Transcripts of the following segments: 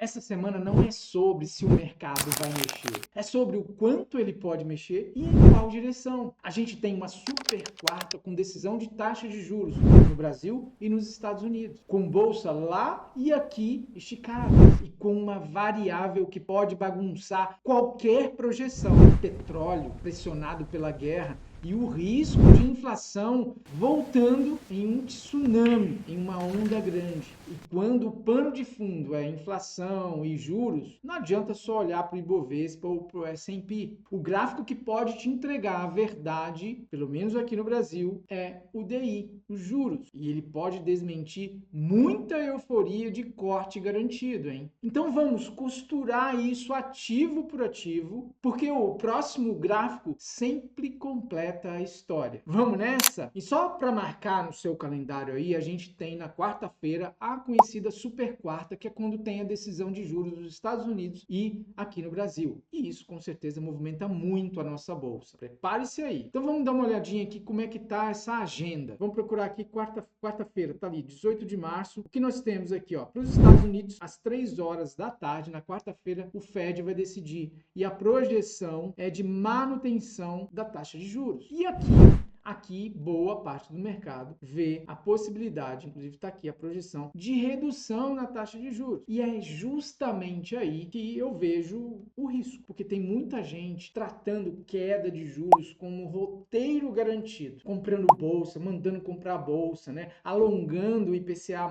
Essa semana não é sobre se o mercado vai mexer, é sobre o quanto ele pode mexer e em qual direção. A gente tem uma super quarta com decisão de taxa de juros no Brasil e nos Estados Unidos, com bolsa lá e aqui esticada e com uma variável que pode bagunçar qualquer projeção. Petróleo pressionado pela guerra e o risco de inflação voltando em um tsunami, em uma onda grande. E quando o pano de fundo é inflação e juros, não adianta só olhar para o Ibovespa ou para o S&P. O gráfico que pode te entregar a verdade, pelo menos aqui no Brasil, é o DI, os juros. E ele pode desmentir muita euforia de corte garantido, hein? Então vamos costurar isso ativo por ativo, porque o próximo gráfico sempre completa a história. Vamos nessa? E só para marcar no seu calendário aí, a gente tem na quarta-feira a conhecida super quarta, que é quando tem a decisão de juros dos Estados Unidos e aqui no Brasil. E isso com certeza movimenta muito a nossa bolsa. Prepare-se aí. Então vamos dar uma olhadinha aqui como é que tá essa agenda. Vamos procurar aqui quarta-feira, tá ali, 18 de março. O que nós temos aqui, ó, para os Estados Unidos, às 3 horas da tarde, na quarta-feira, o Fed vai decidir. E a projeção é de manutenção da taxa de juros. E aqui, boa parte do mercado vê a possibilidade, inclusive está aqui a projeção, de redução na taxa de juros. E é justamente aí que eu vejo o risco, porque tem muita gente tratando queda de juros como roteiro garantido, comprando bolsa, mandando comprar bolsa, né? Alongando o IPCA+,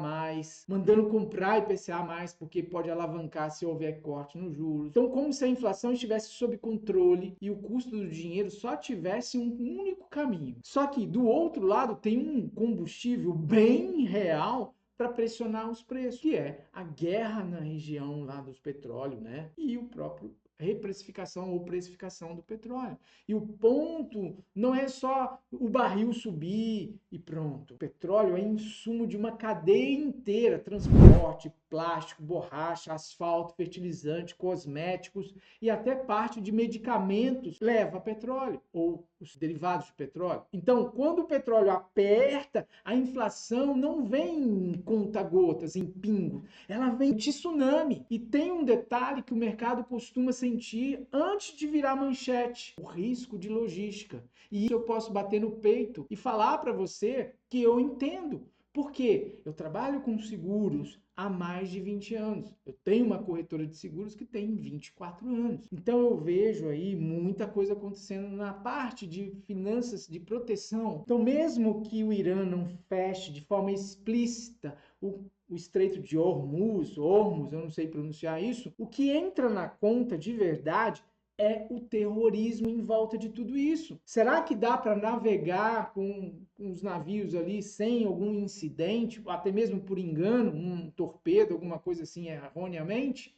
mandando comprar IPCA+, porque pode alavancar se houver corte nos juros. Então, como se a inflação estivesse sob controle e o custo do dinheiro só tivesse um único caminho. Só que do outro lado tem um combustível bem real para pressionar os preços, que é a guerra na região lá dos petróleos, né? E o próprio reprecificação ou precificação do petróleo. E o ponto não é só o barril subir e pronto. O petróleo é insumo de uma cadeia inteira, transporte, plástico, borracha, asfalto, fertilizante, cosméticos e até parte de medicamentos leva a petróleo ou os derivados de petróleo. Então, quando o petróleo aperta, a inflação não vem em conta-gotas, em pingo, ela vem de tsunami. E tem um detalhe que o mercado costuma sentir antes de virar manchete: o risco de logística. E isso eu posso bater no peito e falar para você que eu entendo. Porque eu trabalho com seguros há mais de 20 anos. Eu tenho uma corretora de seguros que tem 24 anos. Então eu vejo aí muita coisa acontecendo na parte de finanças de proteção. Então mesmo que o Irã não feche de forma explícita o Estreito de Hormuz, eu não sei pronunciar isso, o que entra na conta de verdade é o terrorismo em volta de tudo isso. Será que dá para navegar com os navios ali sem algum incidente, até mesmo por engano, um torpedo, alguma coisa assim erroneamente?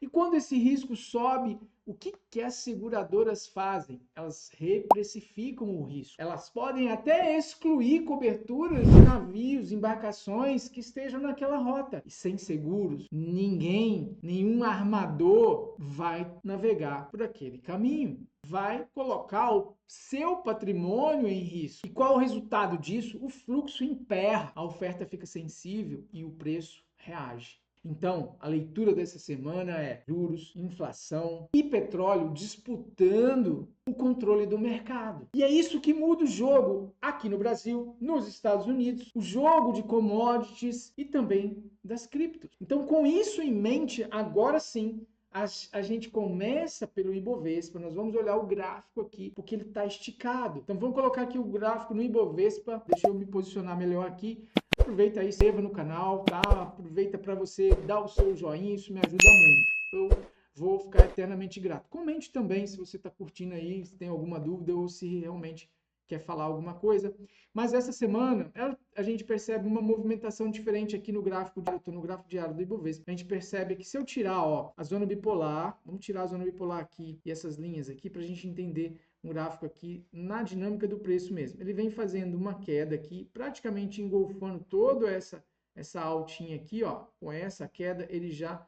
E quando esse risco sobe, o que as seguradoras fazem? Elas reprecificam o risco. Elas podem até excluir coberturas de navios, embarcações que estejam naquela rota. E sem seguros, nenhum armador vai navegar por aquele caminho. Vai colocar o seu patrimônio em risco. E qual o resultado disso? O fluxo emperra, a oferta fica sensível e o preço reage. Então, a leitura dessa semana é juros, inflação e petróleo disputando o controle do mercado. E é isso que muda o jogo aqui no Brasil, nos Estados Unidos, o jogo de commodities e também das criptos. Então, com isso em mente, agora sim, a gente começa pelo Ibovespa, nós vamos olhar o gráfico aqui, porque ele está esticado. Então vamos colocar aqui o gráfico no Ibovespa, deixa eu me posicionar melhor aqui. Aproveita aí, se inscreva no canal, tá? Aproveita para você dar o seu joinha, isso me ajuda muito. Eu vou ficar eternamente grato. Comente também se você está curtindo aí, se tem alguma dúvida ou se realmente quer falar alguma coisa. Mas essa semana a gente percebe uma movimentação diferente aqui no gráfico diário. Eu estou no gráfico diário do Ibovespa. A gente percebe que se eu tirar a zona bipolar, vamos tirar a zona bipolar aqui e essas linhas aqui para a gente entender um gráfico aqui na dinâmica do preço mesmo. Ele vem fazendo uma queda aqui, praticamente engolfando toda essa altinha aqui, ó. Com essa queda ele já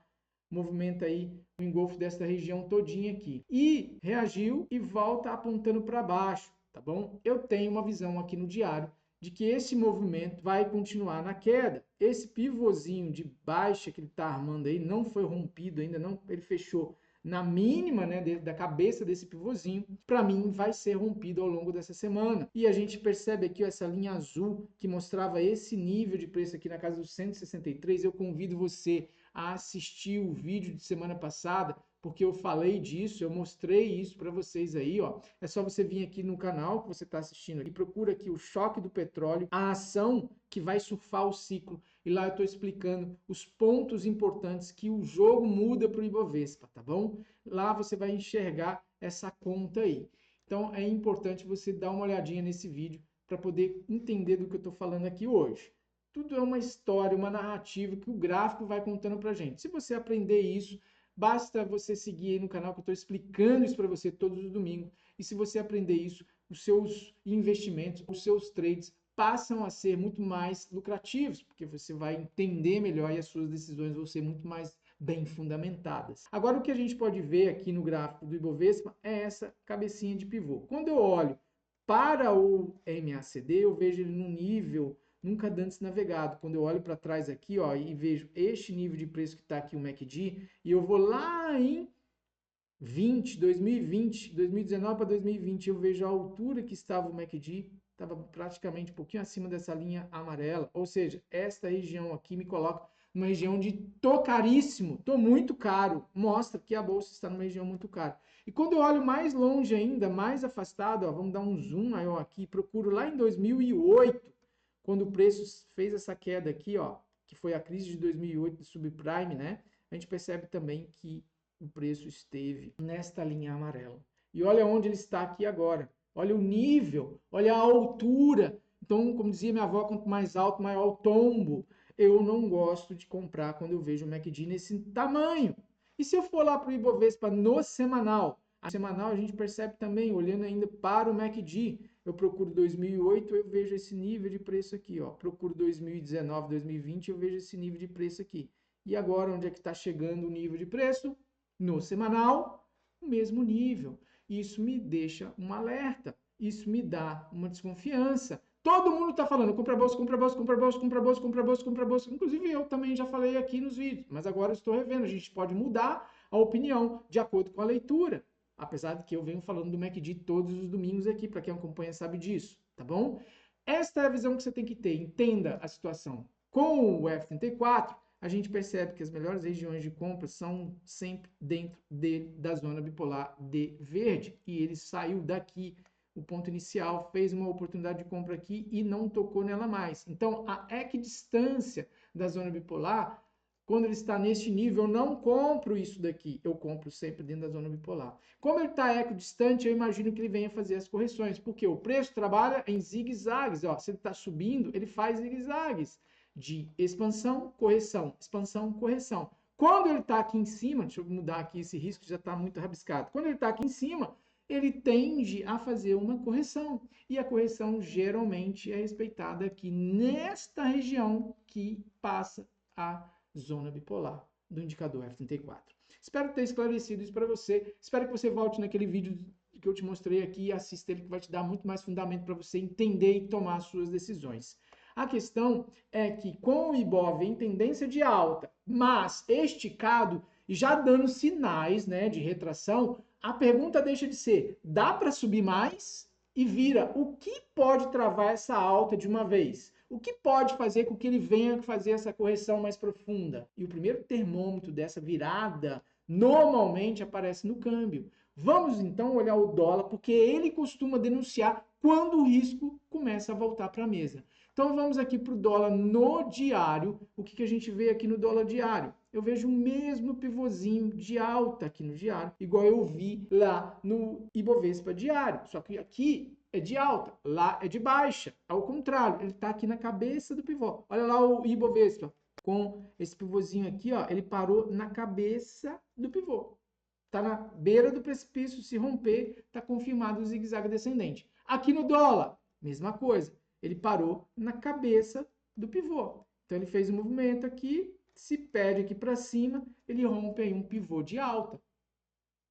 movimenta aí o engolfo dessa região todinha aqui. E reagiu e volta apontando para baixo. Tá bom? Eu tenho uma visão aqui no diário de que esse movimento vai continuar na queda. Esse pivôzinho de baixa que ele está armando aí não foi rompido ainda, não, ele fechou na mínima, né, da cabeça desse pivôzinho, para mim vai ser rompido ao longo dessa semana. E a gente percebe aqui essa linha azul que mostrava esse nível de preço aqui na casa dos 163. Eu convido você a assistir o vídeo de semana passada, porque eu falei disso, eu mostrei isso para vocês aí, ó. É só você vir aqui no canal que você está assistindo aqui, procura aqui o choque do petróleo, a ação que vai surfar o ciclo. E lá eu estou explicando os pontos importantes que o jogo muda para o Ibovespa, tá bom? Lá você vai enxergar essa conta aí. Então é importante você dar uma olhadinha nesse vídeo para poder entender do que eu estou falando aqui hoje. Tudo é uma história, uma narrativa que o gráfico vai contando para gente. Se você aprender isso, basta você seguir aí no canal que eu estou explicando isso para você todos os domingos. E se você aprender isso, os seus investimentos, os seus trades passam a ser muito mais lucrativos, porque você vai entender melhor e as suas decisões vão ser muito mais bem fundamentadas. Agora, o que a gente pode ver aqui no gráfico do Ibovespa é essa cabecinha de pivô. Quando eu olho para o MACD, eu vejo ele num nível nunca antes navegado. Quando eu olho para trás aqui, ó, e vejo este nível de preço que está aqui o MACD, e eu vou lá em 2019 para 2020, eu vejo a altura que estava o MACD, estava praticamente um pouquinho acima dessa linha amarela, ou seja, esta região aqui me coloca numa região de tô caríssimo, tô muito caro, mostra que a bolsa está numa região muito cara. E quando eu olho mais longe ainda, mais afastado, ó, vamos dar um zoom maior aqui, procuro lá em 2008, quando o preço fez essa queda aqui, ó, que foi a crise de 2008 do subprime, né? A gente percebe também que o preço esteve nesta linha amarela. E olha onde ele está aqui agora. Olha o nível, olha a altura. Então, como dizia minha avó, quanto mais alto, maior o tombo. Eu não gosto de comprar quando eu vejo o MACD nesse tamanho. E se eu for lá para o Ibovespa no semanal? A semanal a gente percebe também, olhando ainda para o MACD. Eu procuro 2008, eu vejo esse nível de preço aqui, ó. Procuro 2019, 2020, eu vejo esse nível de preço aqui. E agora, onde é que está chegando o nível de preço? No semanal, o mesmo nível. Isso me deixa um alerta, isso me dá uma desconfiança. Todo mundo está falando, compra bolsa, compra bolsa, compra bolsa, compra bolsa, compra bolsa, compra bolsa. Inclusive eu também já falei aqui nos vídeos, mas agora eu estou revendo. A gente pode mudar a opinião de acordo com a leitura. Apesar de que eu venho falando do MACD todos os domingos aqui, para quem acompanha sabe disso, tá bom? Esta é a visão que você tem que ter. Entenda a situação. Com o F34, a gente percebe que as melhores regiões de compra são sempre dentro da zona bipolar de verde. E ele saiu daqui, o ponto inicial, fez uma oportunidade de compra aqui e não tocou nela mais. Então, a equidistância da zona bipolar, quando ele está neste nível, eu não compro isso daqui. Eu compro sempre dentro da zona bipolar. Como ele está equidistante, eu imagino que ele venha fazer as correções. Porque o preço trabalha em zigue-zagues. Se ele está subindo, ele faz zigue-zagues de expansão, correção, expansão, correção. Quando ele está aqui em cima, deixa eu mudar aqui esse risco, já está muito rabiscado. Quando ele está aqui em cima, ele tende a fazer uma correção. E a correção geralmente é respeitada aqui nesta região que passa a zona bipolar do indicador F34. Espero ter esclarecido isso para você. Espero que você volte naquele vídeo que eu te mostrei aqui e assista ele, que vai te dar muito mais fundamento para você entender e tomar as suas decisões. A questão é que com o Ibov em tendência de alta, mas esticado e já dando sinais, né, de retração, a pergunta deixa de ser, dá para subir mais? E vira, o que pode travar essa alta de uma vez? O que pode fazer com que ele venha fazer essa correção mais profunda? E o primeiro termômetro dessa virada normalmente aparece no câmbio. Vamos então olhar o dólar, porque ele costuma denunciar quando o risco começa a voltar para a mesa. Então vamos aqui para o dólar no diário. O que a gente vê aqui no dólar diário? Eu vejo o mesmo pivôzinho de alta aqui no diário, igual eu vi lá no Ibovespa diário. Só que aqui é de alta, lá é de baixa. Ao contrário, ele está aqui na cabeça do pivô. Olha lá o Ibovespa com esse pivôzinho aqui, ó, ele parou na cabeça do pivô. Está na beira do precipício, se romper, está confirmado o zigue-zague descendente. Aqui no dólar, mesma coisa. Ele parou na cabeça do pivô. Então, ele fez um movimento aqui, se perde aqui para cima, ele rompe aí um pivô de alta.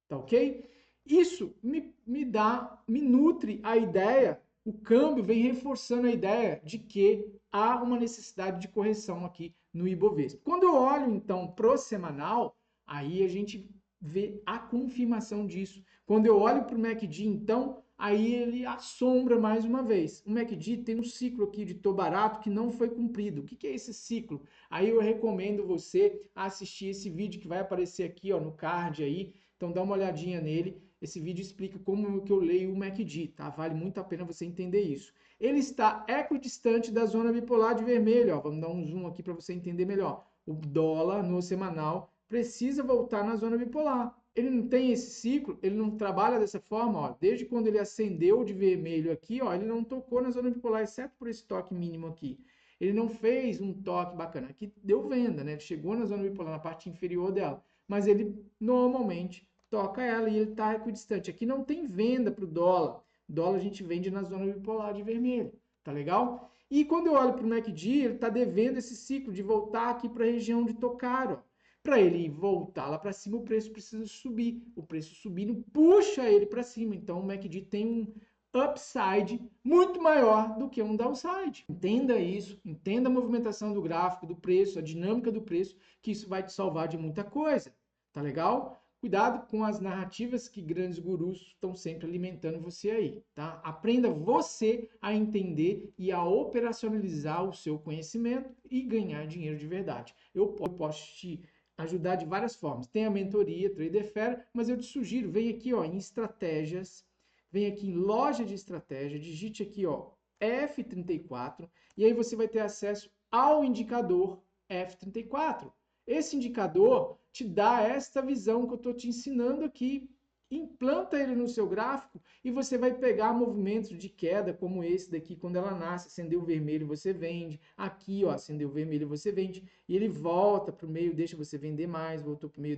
Tá ok? Isso me nutre a ideia o câmbio vem reforçando a ideia de que há uma necessidade de correção aqui no Ibovespa. Quando eu olho, então, pro semanal, aí a gente vê a confirmação disso. Quando eu olho para o MACD, então, aí ele assombra mais uma vez. O MACD tem um ciclo aqui de tô barato que não foi cumprido. O que é esse ciclo? Aí eu recomendo você assistir esse vídeo que vai aparecer aqui, ó, no card aí. Então dá uma olhadinha nele. Esse vídeo explica como que eu leio o MACD, tá? Vale muito a pena você entender isso. Ele está equidistante da zona bipolar de vermelho, ó. Vamos dar um zoom aqui para você entender melhor. O dólar no semanal precisa voltar na zona bipolar. Ele não tem esse ciclo, ele não trabalha dessa forma, ó. Desde quando ele acendeu de vermelho aqui, ó, ele não tocou na zona bipolar, exceto por esse toque mínimo aqui. Ele não fez um toque bacana. Aqui deu venda, né? Ele chegou na zona bipolar, na parte inferior dela. Mas ele normalmente toca ela e ele está equidistante. Aqui não tem venda para o dólar. Dólar a gente vende na zona bipolar de vermelho. Tá legal? E quando eu olho para o MACD, ele está devendo esse ciclo de voltar aqui para a região de tocar, ó. Para ele voltar lá para cima, o preço precisa subir. O preço subindo puxa ele para cima. Então o MACD tem um upside muito maior do que um downside. Entenda isso, entenda a movimentação do gráfico, do preço, a dinâmica do preço, que isso vai te salvar de muita coisa. Tá legal? Cuidado com as narrativas que grandes gurus estão sempre alimentando você aí, tá? Aprenda você a entender e a operacionalizar o seu conhecimento e ganhar dinheiro de verdade. Eu posso te ajudar de várias formas. Tem a mentoria Trader Fair, mas eu te sugiro, vem aqui, ó, em estratégias, vem aqui em loja de estratégia, digite aqui, ó, F34, e aí você vai ter acesso ao indicador F34. Esse indicador te dá esta visão que eu estou te ensinando aqui. Implanta ele no seu gráfico e você vai pegar movimentos de queda como esse daqui, quando ela nasce, acendeu vermelho, você vende. Aqui, ó, acendeu vermelho, você vende. E ele volta para o meio, deixa você vender mais, voltou para o meio,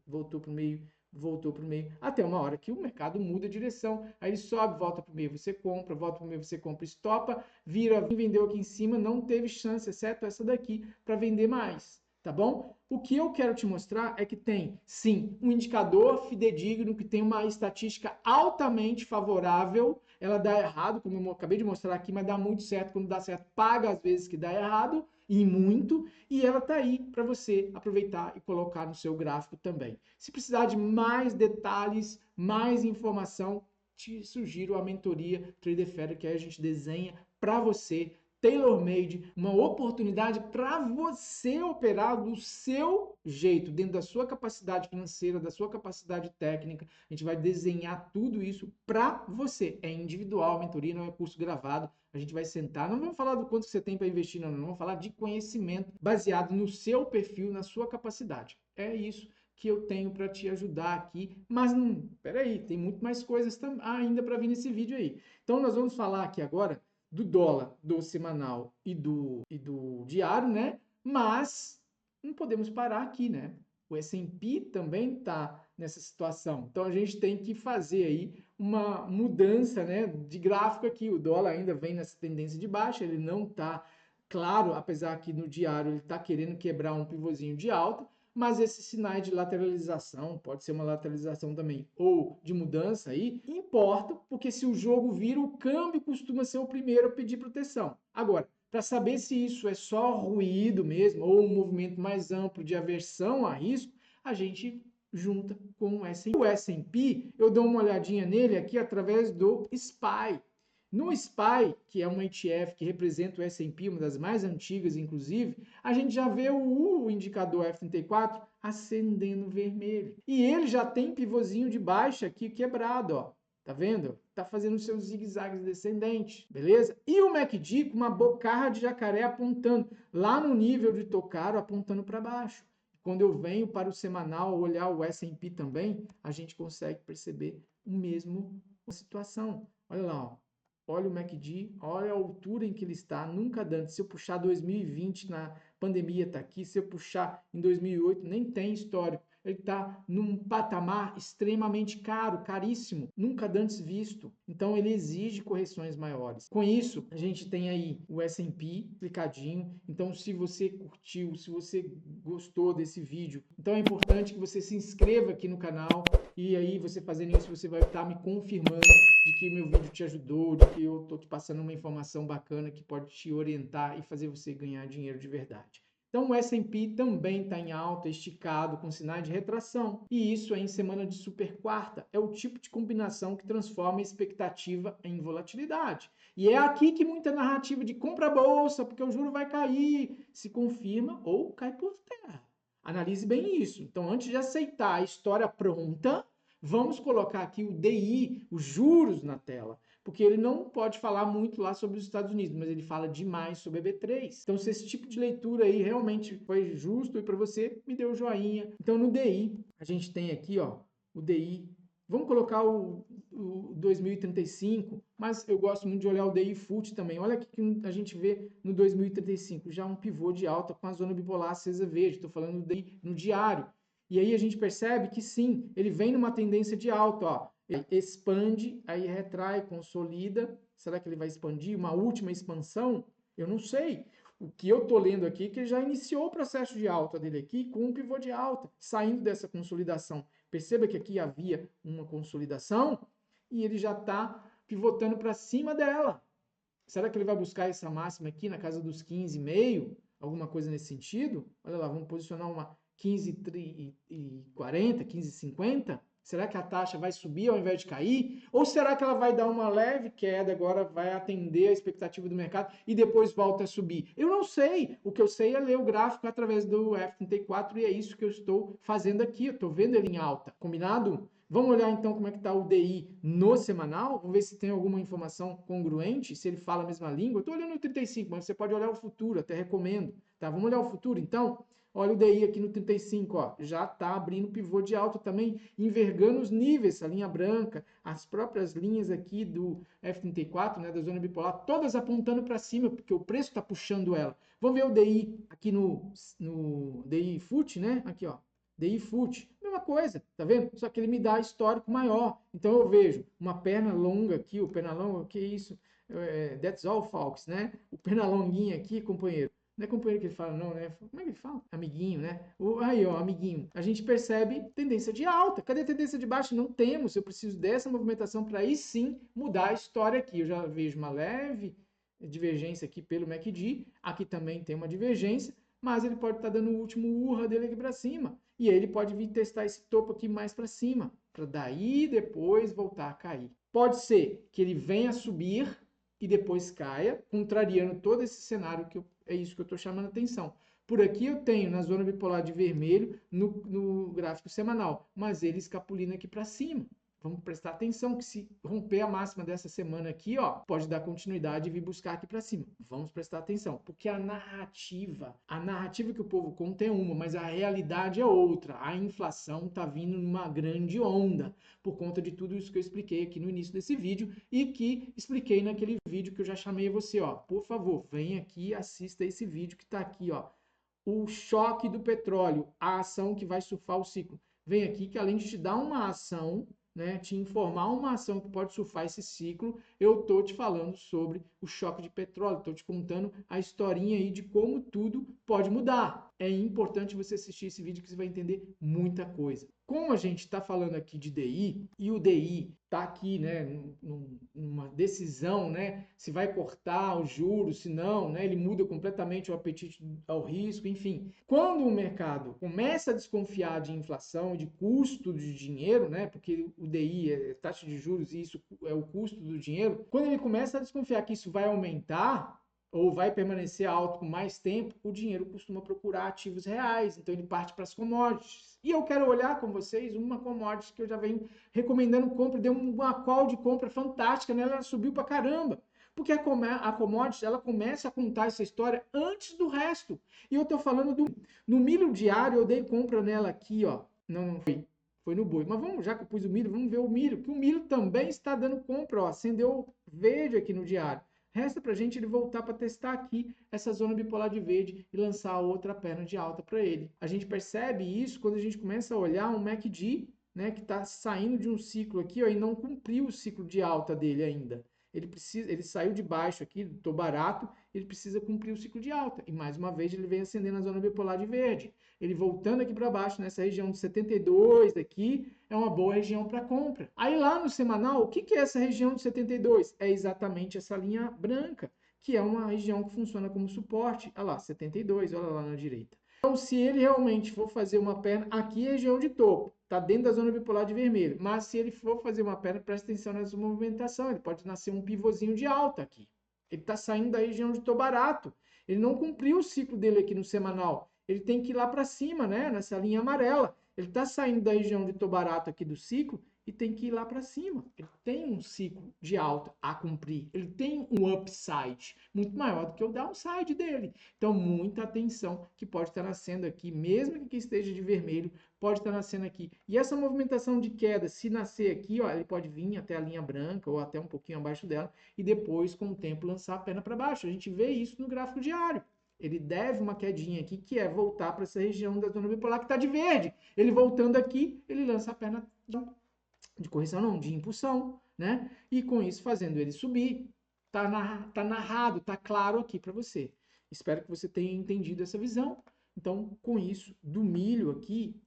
voltou para o meio, voltou para o meio, até uma hora que o mercado muda a direção. Aí ele sobe, volta para o meio, você compra, volta para o meio, você compra, estopa, vira, vendeu aqui em cima, não teve chance, exceto essa daqui, para vender mais. Tá bom? O que eu quero te mostrar é que tem, sim, um indicador fidedigno, que tem uma estatística altamente favorável. Ela dá errado, como eu acabei de mostrar aqui, mas dá muito certo. Quando dá certo, paga às vezes que dá errado, e muito. E ela tá aí para você aproveitar e colocar no seu gráfico também. Se precisar de mais detalhes, mais informação, te sugiro a mentoria Trader Fair, que aí a gente desenha para você, tailor-made, uma oportunidade para você operar do seu jeito, dentro da sua capacidade financeira, da sua capacidade técnica. A gente vai desenhar tudo isso para você. É individual, a mentoria não é curso gravado. A gente vai sentar, não vamos falar do quanto você tem para investir, não, vamos falar de conhecimento baseado no seu perfil, na sua capacidade. É isso que eu tenho para te ajudar aqui, mas peraí, tem muito mais coisas ainda para vir nesse vídeo aí. Então nós vamos falar aqui agora do dólar, do semanal e do diário, né? Mas não podemos parar aqui, né? O S&P também está nessa situação. Então a gente tem que fazer aí uma mudança, né, de gráfico aqui. O dólar ainda vem nessa tendência de baixa, ele não está claro, apesar que no diário ele está querendo quebrar um pivôzinho de alta, mas esses sinais de lateralização, pode ser uma lateralização também, ou de mudança aí, importa, porque se o jogo vira, o câmbio costuma ser o primeiro a pedir proteção. Agora, para saber se isso é só ruído mesmo, ou um movimento mais amplo de aversão a risco, a gente junta com o S&P. O S&P, eu dou uma olhadinha nele aqui através do SPY. No SPY, que é uma ETF que representa o S&P, uma das mais antigas, inclusive, a gente já vê o indicador F34 acendendo vermelho. E ele já tem pivôzinho de baixa aqui quebrado, ó. Tá vendo? Tá fazendo seus zigue-zagues descendentes, beleza? E o MACD com uma bocarra de jacaré apontando lá no nível de Tocaro, apontando para baixo. Quando eu venho para o semanal olhar o S&P também, a gente consegue perceber o mesmo situação. Olha lá, ó. Olha o MACD, olha a altura em que ele está, nunca dando. Se eu puxar 2020 na pandemia está aqui, se eu puxar em 2008 nem tem histórico. ele está num patamar extremamente caro, caríssimo, nunca antes visto. Então ele exige correções maiores. Com isso, a gente tem aí o S&P clicadinho. Então, se você curtiu, se você gostou desse vídeo, então é importante que você se inscreva aqui no canal. E aí, você fazendo isso, você vai estar me confirmando de que meu vídeo te ajudou, de que eu estou te passando uma informação bacana que pode te orientar e fazer você ganhar dinheiro de verdade. Então, o S&P também está em alta, esticado, com sinais de retração. E isso é em semana de super quarta. É o tipo de combinação que transforma a expectativa em volatilidade. E é aqui que muita narrativa de compra a bolsa, porque o juro vai cair, se confirma ou cai por terra. Analise bem isso. Então, antes de aceitar a história pronta, vamos colocar aqui o DI, os juros na tela, porque ele não pode falar muito lá sobre os Estados Unidos, mas ele fala demais sobre a B3. Então, se esse tipo de leitura aí realmente foi justo e para você, me dê o joinha. Então, no DI, a gente tem aqui, ó, o DI. Vamos colocar o 2035, mas eu gosto muito de olhar o DI FUT também. Olha aqui que a gente vê no 2035, já um pivô de alta com a zona bipolar acesa verde. Estou falando do DI no diário. E aí a gente percebe que sim, ele vem numa tendência de alta, ó. Ele expande, aí retrai, consolida. Será que ele vai expandir? Uma última expansão? Eu não sei. O que eu estou lendo aqui é que ele já iniciou o processo de alta dele aqui com um pivô de alta, saindo dessa consolidação. Perceba que aqui havia uma consolidação e ele já está pivotando para cima dela. Será que ele vai buscar essa máxima aqui na casa dos 15,5? Alguma coisa nesse sentido? Olha lá, vamos posicionar uma 15,40, 15,50? Será que a taxa vai subir ao invés de cair? Ou será que ela vai dar uma leve queda, agora vai atender a expectativa do mercado e depois volta a subir? Eu não sei. O que eu sei é ler o gráfico através do F34 e é isso que eu estou fazendo aqui. Eu estou vendo ele em alta. Combinado? Vamos olhar então como é que está o DI no semanal, vamos ver se tem alguma informação congruente, se ele fala a mesma língua. Eu estou olhando o 35, mas você pode olhar o futuro, até recomendo. Tá? Vamos olhar o futuro então? Olha o DI aqui no 35, ó, já está abrindo pivô de alta também, envergando os níveis, a linha branca, as próprias linhas aqui do F34, né, da zona bipolar, todas apontando para cima, porque o preço está puxando ela. Vamos ver o DI aqui no DI FUT, né? Aqui, ó. DI FUT, mesma coisa, tá vendo? Só que ele me dá histórico maior. Então eu vejo uma perna longa aqui, o perna longa, o que é isso? That's all, folks, né? O perna longuinha aqui, companheiro. Não é companheiro que ele fala, não, né? Como é que ele fala? Amiguinho, né? Aí, ó, amiguinho. A gente percebe tendência de alta. Cadê a tendência de baixa? Não temos. Eu preciso dessa movimentação para aí sim mudar a história aqui. Eu já vejo uma leve divergência aqui pelo MACD. Aqui também tem uma divergência, mas ele pode estar dando o último urra dele aqui para cima. E aí ele pode vir testar esse topo aqui mais para cima, para daí depois voltar a cair. Pode ser que ele venha subir e depois caia, contrariando todo esse cenário que é isso que eu estou chamando a atenção. Por aqui eu tenho na zona bipolar de vermelho no gráfico semanal, mas ele escapulindo aqui para cima. Vamos prestar atenção que se romper a máxima dessa semana aqui, ó, pode dar continuidade e vir buscar aqui para cima. Vamos prestar atenção, porque a narrativa que o povo conta é uma, mas a realidade é outra. A inflação tá vindo numa grande onda por conta de tudo isso que eu expliquei aqui no início desse vídeo e que expliquei naquele vídeo que eu já chamei você, ó. Por favor, vem aqui e assista esse vídeo que tá aqui, ó. O choque do petróleo, a ação que vai surfar o ciclo. Vem aqui que além de te dar uma ação, né, te informar uma ação que pode surfar esse ciclo, eu tô te falando sobre o choque de petróleo, tô te contando a historinha aí de como tudo pode mudar. É importante você assistir esse vídeo que você vai entender muita coisa. Como a gente está falando aqui de DI, e o DI está aqui, né, numa decisão, né, se vai cortar os juros, se não, né, ele muda completamente o apetite ao risco, enfim. Quando o mercado começa a desconfiar de inflação, de custo de dinheiro, né, porque o DI é taxa de juros e isso é o custo do dinheiro, quando ele começa a desconfiar que isso vai aumentar, ou vai permanecer alto por mais tempo, o dinheiro costuma procurar ativos reais, então ele parte para as commodities. E eu quero olhar com vocês uma commodity que eu já venho recomendando compra, deu uma call de compra fantástica, né? Ela subiu para caramba. Porque a commodity, ela começa a contar essa história antes do resto. E eu estou falando no milho diário, eu dei compra nela aqui, ó. Não foi no boi. Mas vamos, já que eu pus o milho, vamos ver o milho, que o milho também está dando compra, ó. Acendeu verde aqui no diário. Resta para a gente ele voltar para testar aqui essa zona bipolar de verde e lançar outra perna de alta para ele. A gente percebe isso quando a gente começa a olhar um MACD, né, que está saindo de um ciclo aqui, ó, e não cumpriu o ciclo de alta dele ainda. Ele saiu de baixo aqui, estou barato, ele precisa cumprir o ciclo de alta. E mais uma vez ele vem acendendo a zona bipolar de verde. Ele voltando aqui para baixo, nessa região de 72 daqui, é uma boa região para compra. Aí lá no semanal, o que é essa região de 72? É exatamente essa linha branca, que é uma região que funciona como suporte. Olha lá, 72, olha lá na direita. Então, se ele realmente for fazer uma perna, aqui é região de topo, está dentro da zona bipolar de vermelho. Mas se ele for fazer uma perna, presta atenção nessa movimentação, ele pode nascer um pivôzinho de alta aqui. Ele está saindo da região de tô barato. Ele não cumpriu o ciclo dele aqui no semanal. Ele tem que ir lá para cima, né? Nessa linha amarela. Ele está saindo da região de tô barato aqui do ciclo e tem que ir lá para cima. Ele tem um ciclo de alta a cumprir. Ele tem um upside muito maior do que o downside dele. Então, muita atenção que pode estar nascendo aqui, mesmo que aqui esteja de vermelho, pode estar nascendo aqui. E essa movimentação de queda, se nascer aqui, ó, ele pode vir até a linha branca ou até um pouquinho abaixo dela e depois, com o tempo, lançar a perna para baixo. A gente vê isso no gráfico diário. Ele deve uma quedinha aqui, que é voltar para essa região da zona bipolar que está de verde. Ele voltando aqui, ele lança a perna de correção, não, de impulsão, né? E com isso fazendo ele subir. Tá narrado, tá claro aqui para você. Espero que você tenha entendido essa visão. Então, com isso, do milho aqui,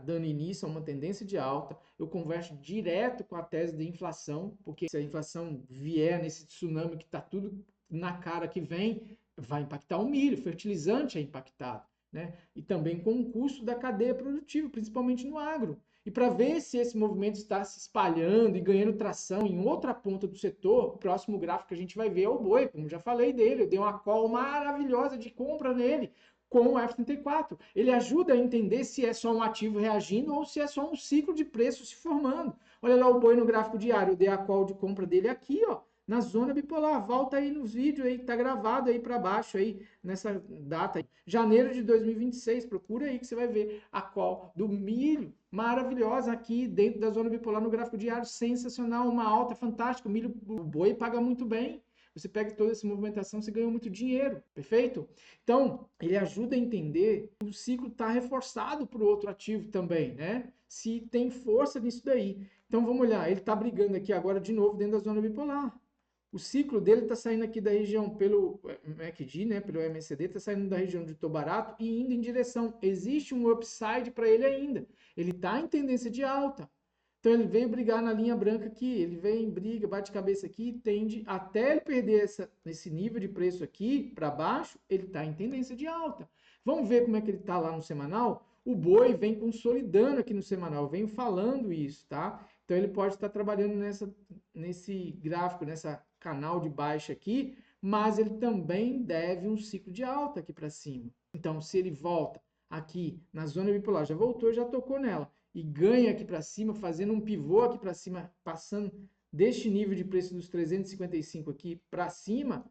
dando início a uma tendência de alta, eu converso direto com a tese de inflação, porque se a inflação vier nesse tsunami que está tudo na cara que vem, vai impactar o milho, fertilizante é impactado, né? E também com o custo da cadeia produtiva, principalmente no agro. E para ver se esse movimento está se espalhando e ganhando tração em outra ponta do setor, o próximo gráfico que a gente vai ver é o boi, como já falei dele, eu dei uma call maravilhosa de compra nele com o F34. Ele ajuda a entender se é só um ativo reagindo ou se é só um ciclo de preço se formando. Olha lá o boi no gráfico diário, eu dei a call de compra dele aqui, ó, na zona bipolar. Volta aí nos vídeos aí, tá gravado aí para baixo aí, nessa data aí. Janeiro de 2026, procura aí que você vai ver a call do milho, maravilhosa aqui dentro da zona bipolar no gráfico diário, sensacional, uma alta fantástica, o milho, o boi paga muito bem. Você pega toda essa movimentação, você ganha muito dinheiro, perfeito? Então, ele ajuda a entender que o ciclo está reforçado para o outro ativo também, né? Se tem força nisso daí. Então, vamos olhar, ele está brigando aqui agora de novo dentro da zona bipolar. O ciclo dele está saindo aqui da região pelo MACD, né, pelo MACD, está saindo da região de tô barato e indo em direção. Existe um upside para ele ainda. Ele está em tendência de alta. Então ele veio brigar na linha branca aqui, ele vem, briga, bate cabeça aqui, tende até ele perder esse nível de preço aqui para baixo, ele está em tendência de alta. Vamos ver como é que ele está lá no semanal? O boi vem consolidando aqui no semanal, eu venho falando isso, tá? Então ele pode estar trabalhando nesse gráfico, nessa canal de baixa aqui, mas ele também deve um ciclo de alta aqui para cima. Então se ele volta aqui na zona bipolar, já voltou, já tocou nela, e ganha aqui para cima, fazendo um pivô aqui para cima, passando deste nível de preço dos 355 aqui para cima,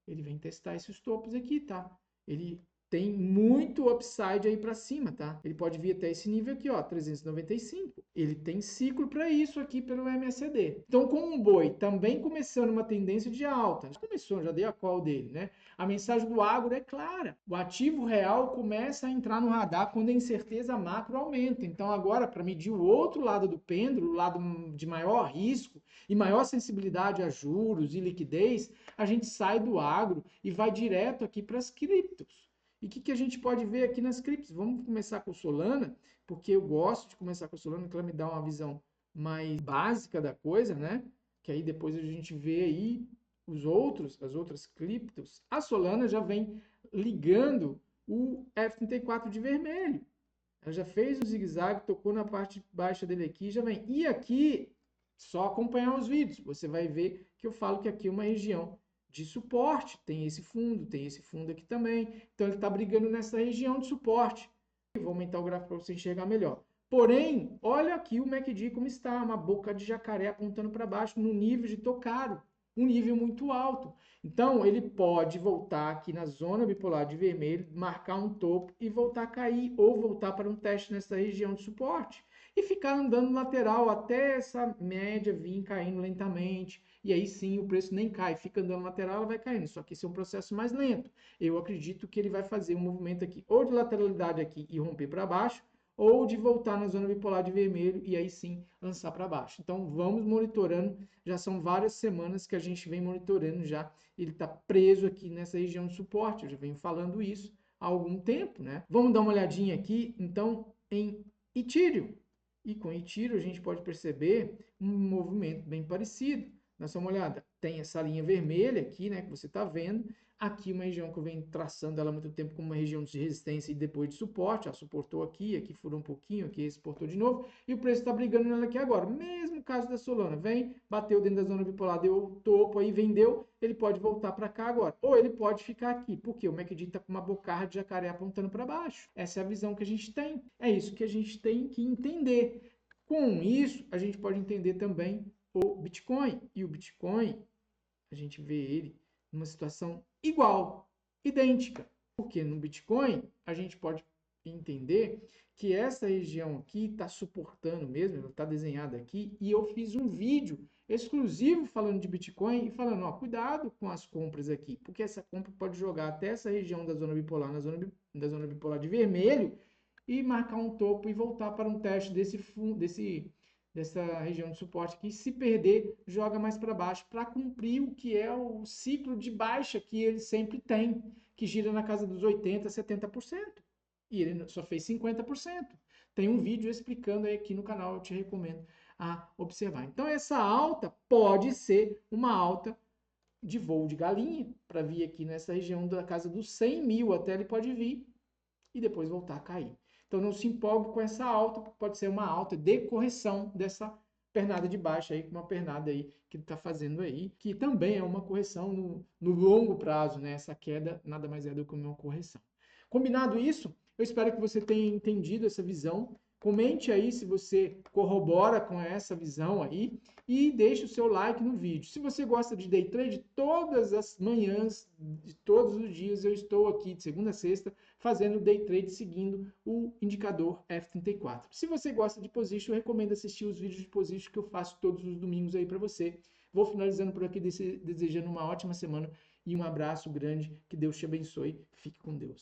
ele vem testar esses topos aqui, tá? Ele tem muito upside aí para cima, tá? Ele pode vir até esse nível aqui, ó, 395. Ele tem ciclo para isso aqui pelo MACD. Então, com o boi também começando uma tendência de alta, já começou, já dei a call dele, né? A mensagem do agro é clara. O ativo real começa a entrar no radar quando a incerteza macro aumenta. Então, agora, para medir o outro lado do pêndulo, o lado de maior risco e maior sensibilidade a juros e liquidez, a gente sai do agro e vai direto aqui para as criptos. E o que a gente pode ver aqui nas criptos? Vamos começar com Solana, porque eu gosto de começar com Solana, que ela me dá uma visão mais básica da coisa, né? Que aí depois a gente vê aí as outras criptos. A Solana já vem ligando o F34 de vermelho. Ela já fez o zigue-zague, tocou na parte baixa dele aqui, já vem. E aqui, só acompanhar os vídeos, você vai ver que eu falo que aqui é uma região de suporte, tem esse fundo aqui também. Então ele está brigando nessa região de suporte. Vou aumentar o gráfico para você enxergar melhor. Porém, olha aqui o MACD como está, uma boca de jacaré apontando para baixo no nível de tô caro. um nível muito alto. Então, ele pode voltar aqui na zona bipolar de vermelho, marcar um topo e voltar a cair, ou voltar para um teste nessa região de suporte e ficar andando lateral até essa média vir caindo lentamente. E aí sim o preço nem cai, fica andando lateral, ela vai caindo. Só que esse é um processo mais lento. Eu acredito que ele vai fazer um movimento aqui, ou de lateralidade aqui e romper para baixo, ou de voltar na zona bipolar de vermelho e aí sim lançar para baixo. Então vamos monitorando, já são várias semanas que a gente vem monitorando já, ele está preso aqui nessa região de suporte, eu já venho falando isso há algum tempo, né? Vamos dar uma olhadinha aqui, então, em Ethereum. E com Ethereum a gente pode perceber um movimento bem parecido. Dá só uma olhada, tem essa linha vermelha aqui, né, que você está vendo, aqui uma região que eu venho traçando ela há muito tempo como uma região de resistência e depois de suporte, ó, suportou aqui, aqui furou um pouquinho, aqui suportou de novo, e o preço está brigando nela aqui agora. Mesmo caso da Solana, vem, bateu dentro da zona bipolar, deu topo aí, vendeu, ele pode voltar para cá agora, ou ele pode ficar aqui, porque o MACD está com uma bocarra de jacaré apontando para baixo. Essa é a visão que a gente tem, é isso que a gente tem que entender. Com isso, a gente pode entender também o Bitcoin, e o Bitcoin, a gente vê ele numa situação igual, idêntica. Porque no Bitcoin a gente pode entender que essa região aqui está suportando mesmo, ela está desenhada aqui, e eu fiz um vídeo exclusivo falando de Bitcoin e falando, ó, cuidado com as compras aqui, porque essa compra pode jogar até essa região da zona bipolar, da zona bipolar de vermelho, e marcar um topo e voltar para um teste dessa região de suporte aqui. Se perder, joga mais para baixo para cumprir o que é o ciclo de baixa que ele sempre tem, que gira na casa dos 80%, 70%. E ele só fez 50%. Tem um vídeo explicando aí aqui no canal, eu te recomendo a observar. Então essa alta pode ser uma alta de voo de galinha, para vir aqui nessa região da casa dos 100 mil, até ele pode vir e depois voltar a cair. Então não se empolgue com essa alta, pode ser uma alta de correção dessa pernada de baixo aí, uma pernada aí que está fazendo aí, que também é uma correção no longo prazo, né? Essa queda nada mais é do que uma correção. Combinado isso? Eu espero que você tenha entendido essa visão. Comente aí se você corrobora com essa visão aí e deixe o seu like no vídeo. Se você gosta de day trade, todas as manhãs, de todos os dias, eu estou aqui de segunda a sexta fazendo day trade seguindo o indicador F34. Se você gosta de position, eu recomendo assistir os vídeos de position que eu faço todos os domingos aí para você. Vou finalizando por aqui, desejando uma ótima semana e um abraço grande. Que Deus te abençoe. Fique com Deus.